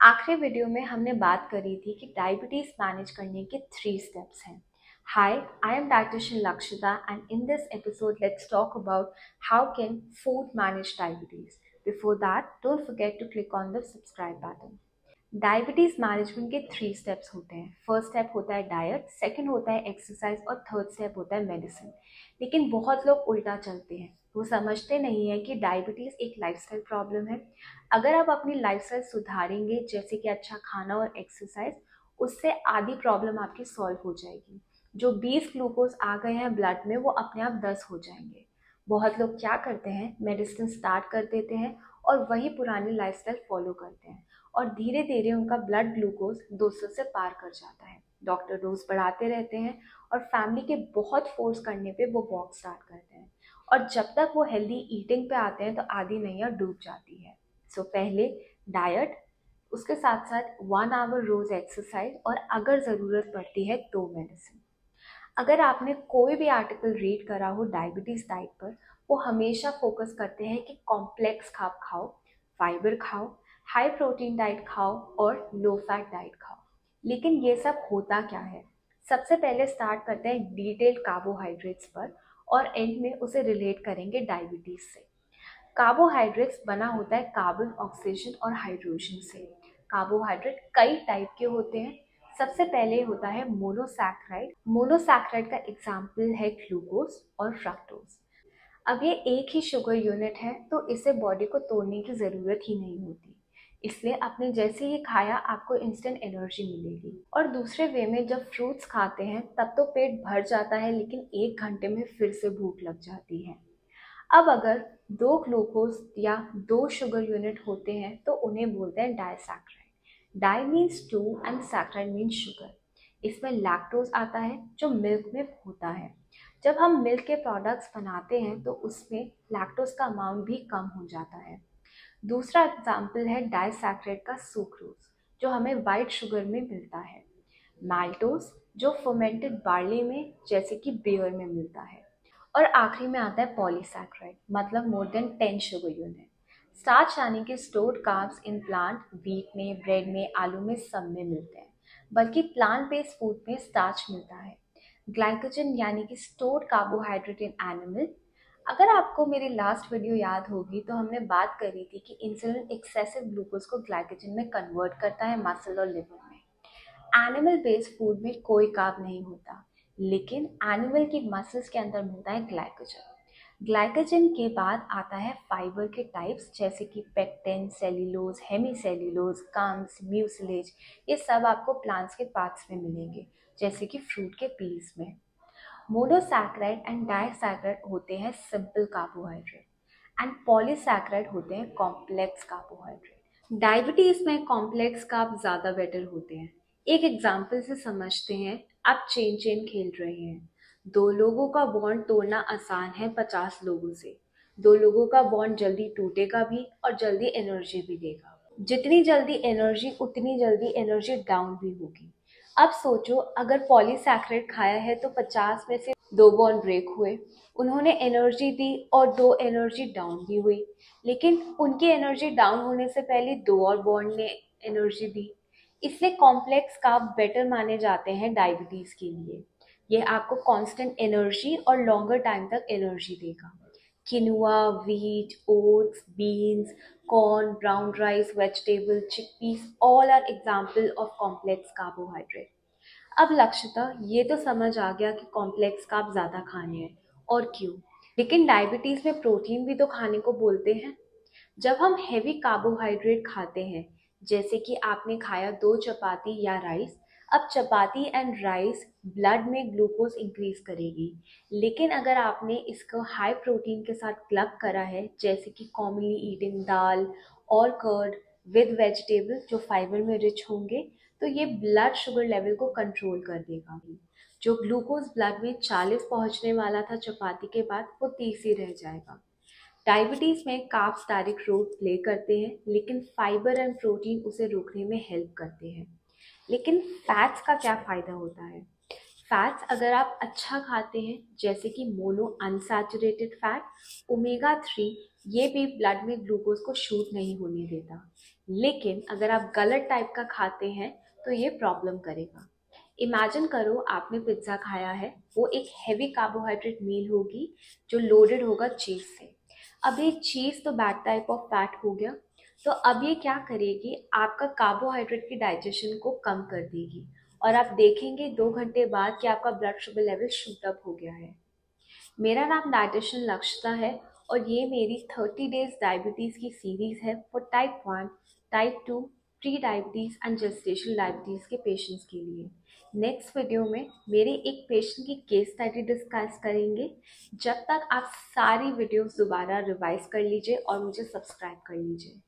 आखिरी वीडियो में हमने बात करी थी कि डायबिटीज मैनेज करने के 3 स्टेप्स हैं। Hi, I am dietitian Lakshita and in this episode let's talk about how can food manage diabetes. Before that, don't forget to click on the subscribe button. Diabetes management के 3 steps होते हैं। First step होता है diet, second होता है exercise और third step होता है मेडिसिन। लेकिन बहुत लोग उल्टा चलते हैं, वो समझते नहीं है कि डायबिटीज एक लाइफस्टाइल प्रॉब्लम है। अगर आप अपनी लाइफस्टाइल सुधारेंगे, जैसे कि अच्छा खाना और एक्सरसाइज, उससे आधी प्रॉब्लम आपकी सॉल्व हो जाएगी। जो 20 ग्लूकोज आ गए हैं ब्लड में, वो अपने आप 10 हो जाएंगे। बहुत लोग क्या करते हैं, मेडिसिन स्टार्ट कर देते हैं और वही पुरानी लाइफस्टाइल फॉलो करते हैं और धीरे धीरे उनका ब्लड ग्लूकोज 200 से पार कर जाता है। डॉक्टर डोज बढ़ाते रहते हैं और फैमिली के बहुत फोर्स करने पे वो वॉक स्टार्ट करते हैं और जब तक वो हेल्दी ईटिंग पे आते हैं तो आधी नैया डूब जाती है। सो पहले डाइट, उसके साथ साथ 1 आवर रोज एक्सरसाइज और अगर ज़रूरत पड़ती है तो मेडिसिन। अगर आपने कोई भी आर्टिकल रीड करा हो डायबिटीज डाइट पर, वो हमेशा फोकस करते हैं कि कॉम्प्लेक्स खाप खाओ, फाइबर खाओ, हाई प्रोटीन डाइट खाओ और लो फैट डाइट खाओ। लेकिन ये सब होता क्या है? सबसे पहले स्टार्ट करते हैं डिटेल्ड कार्बोहाइड्रेट्स पर और एंड में उसे रिलेट करेंगे डायबिटीज से। कार्बोहाइड्रेट्स बना होता है कार्बन, ऑक्सीजन और हाइड्रोजन से। कार्बोहाइड्रेट कई टाइप के होते हैं। सबसे पहले होता है मोनोसैक्राइड। मोनोसैक्राइड का एग्जाम्पल है ग्लूकोज और फ्रक्टोज। अब ये एक ही शुगर यूनिट है तो इसे बॉडी को तोड़ने की ज़रूरत ही नहीं होती, इसलिए आपने जैसे ही खाया आपको इंस्टेंट एनर्जी मिलेगी। और दूसरे वे में जब फ्रूट्स खाते हैं तब तो पेट भर जाता है, लेकिन 1 घंटे में फिर से भूख लग जाती है। अब अगर 2 ग्लूकोज या 2 शुगर यूनिट होते हैं तो उन्हें बोलते हैं disaccharide. Di means 2 and saccharide means sugar. इसमें लैक्टोज आता है जो मिल्क में होता है। जब हम मिल्क के प्रोडक्ट्स बनाते हैं तो उसमें लैक्टोज का अमाउंट भी कम हो जाता है। दूसरा एग्जाम्पल है डाइसैक्राइड का सुक्रोज, जो हमें वाइट शुगर में मिलता है। माल्टोज, जो फर्मेंटेड बार्ली में जैसे कि बियर में मिलता है। और आखिरी में आता है पॉलीसैक्राइड, मतलब more than 10 sugar unit. Starch यानी कि stored carbs in plant, wheat में, ब्रेड में, आलू में, सब में मिलते हैं। बल्कि प्लांट बेस्ड फूड में स्टार्च मिलता है। ग्लाइकोजन यानी कि स्टोर्ड कार्बोहाइड्रेट इन एनिमल। अगर आपको मेरी लास्ट वीडियो याद होगी तो हमने बात करी थी कि इंसुलिन एक्सेसिव ग्लूकोज को ग्लाइकोजन में कन्वर्ट करता है मसल और लिवर में। एनिमल बेस्ड फूड में कोई कार्ब नहीं होता, लेकिन एनिमल की मसल्स के अंदर मिलता है ग्लाइकोजन। ग्लाइकोजन के बाद आता है फाइबर के टाइप्स, जैसे कि pectin, cellulose, hemicellulose, carbs, mucilage. ये सब आपको प्लांट्स के पार्ट्स में मिलेंगे, जैसे कि फ्रूट के पील्स में। मोनोसैक्राइड एंड डाइसैक्राइड होते हैं सिंपल कार्बोहाइड्रेट एंड पॉलीसैक्राइड होते हैं कॉम्प्लेक्स कार्बोहाइड्रेट। डायबिटीज में कॉम्प्लेक्स कार्ब ज़्यादा बेटर होते हैं। एक एग्जाम्पल से समझते हैं। आप चेन चेन खेल रहे हैं। 2 लोगों का बॉन्ड तोड़ना आसान है 50 लोगों से। 2 लोगों का बॉन्ड जल्दी टूटेगा भी और जल्दी एनर्जी भी देगा। जितनी जल्दी एनर्जी उतनी जल्दी एनर्जी डाउन भी होगी। अब सोचो, अगर पॉलीसैक्राइड खाया है तो 50 में से 2 बॉन्ड ब्रेक हुए, उन्होंने एनर्जी दी और 2 एनर्जी डाउन भी हुई। लेकिन उनकी एनर्जी डाउन होने से पहले 2 और बॉन्ड ने एनर्जी दी। इसलिए कॉम्प्लेक्स कार्ब बेटर माने जाते हैं डायबिटीज के लिए। ये आपको कांस्टेंट एनर्जी और लॉन्गर टाइम तक एनर्जी देगा। quinoa, wheat, oats, beans, corn, brown rice, vegetable, chickpeas, all are example of complex carbohydrate. अब लक्षिता, ये तो समझ आ गया कि कॉम्प्लेक्स कार्ब ज़्यादा खाने हैं और क्यों। लेकिन डायबिटीज़ में प्रोटीन भी तो खाने को बोलते हैं। जब हम हेवी कार्बोहाइड्रेट खाते हैं, जैसे कि आपने खाया 2 चपाती या राइस, अब चपाती एंड राइस ब्लड में ग्लूकोज इंक्रीज करेगी। लेकिन अगर आपने इसको हाई प्रोटीन के साथ क्लब करा है, जैसे कि कॉमनली ईटिंग दाल और कर्ड विद वेजिटेबल जो फाइबर में रिच होंगे, तो ये ब्लड शुगर लेवल को कंट्रोल कर देगा। जो ग्लूकोज ब्लड में 40 पहुंचने वाला था चपाती के बाद, वो 30 ही रह जाएगा। डायबिटीज में कार्ब्स डायरेक्ट रोल प्ले करते हैं, लेकिन फाइबर एंड प्रोटीन उसे रोकने में हेल्प करते हैं। लेकिन फैट्स का क्या फायदा होता है? फैट्स अगर आप अच्छा खाते हैं, जैसे कि मोनो अनसैचुरेटेड फैट, ओमेगा 3, ये भी ब्लड में ग्लूकोज को शूट नहीं होने देता। लेकिन अगर आप गलत टाइप का खाते हैं तो ये प्रॉब्लम करेगा। इमेजिन करो आपने पिज्ज़ा खाया है, वो एक हैवी कार्बोहाइड्रेट मील होगी जो लोडेड होगा चीज़ से। अब ये चीज़ तो बैड टाइप ऑफ फैट हो गया, तो अब ये क्या करेगी, आपका कार्बोहाइड्रेट की डाइजेशन को कम कर देगी और आप देखेंगे 2 घंटे बाद कि आपका blood sugar level shoot up हो गया है। मेरा नाम डाइटिशियन लक्षिता है और ये मेरी 30 डेज डायबिटीज़ की सीरीज़ है for type 1, type 2, pre diabetes and gestational diabetes के पेशेंट्स के लिए। नेक्स्ट वीडियो में मेरे एक पेशेंट की केस स्टडी डिस्कस करेंगे। जब तक आप सारी वीडियोस दोबारा रिवाइज कर लीजिए और मुझे सब्सक्राइब कर लीजिए।